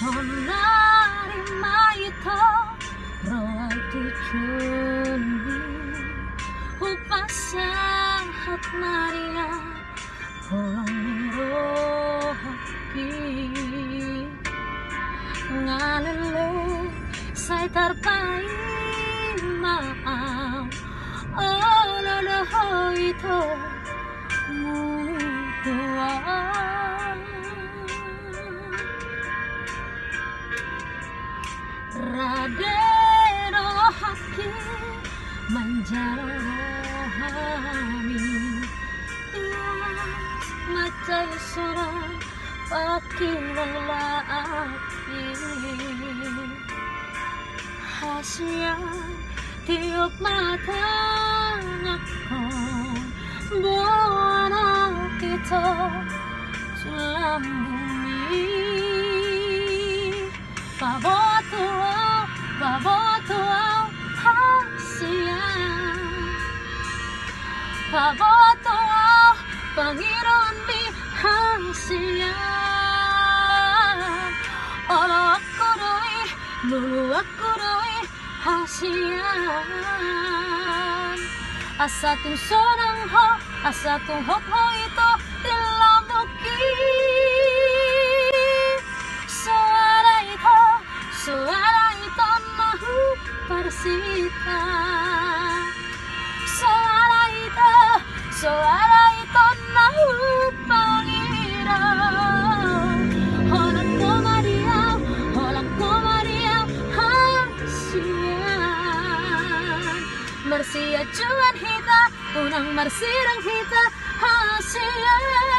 sonari ito roal tujuanmu upasahat Maria holong rohaki ngalele say tarpai maam ololoho ito mutua radero haki manjaro rohani ias macay soran pakilalaaki hasian tiup matang ako buwan kita dalam bumi Paboto hasian Paboto Panginoon di hasian Olo ako do'y lulu ako do'y hasian Asa tungso ng ho asa tunghot ho ito tilamuki Suara ito mahu parsita Suara ito mahu Panginoon Holang ko Maria hasian Mersia Juan hita unang marsirang hita hasian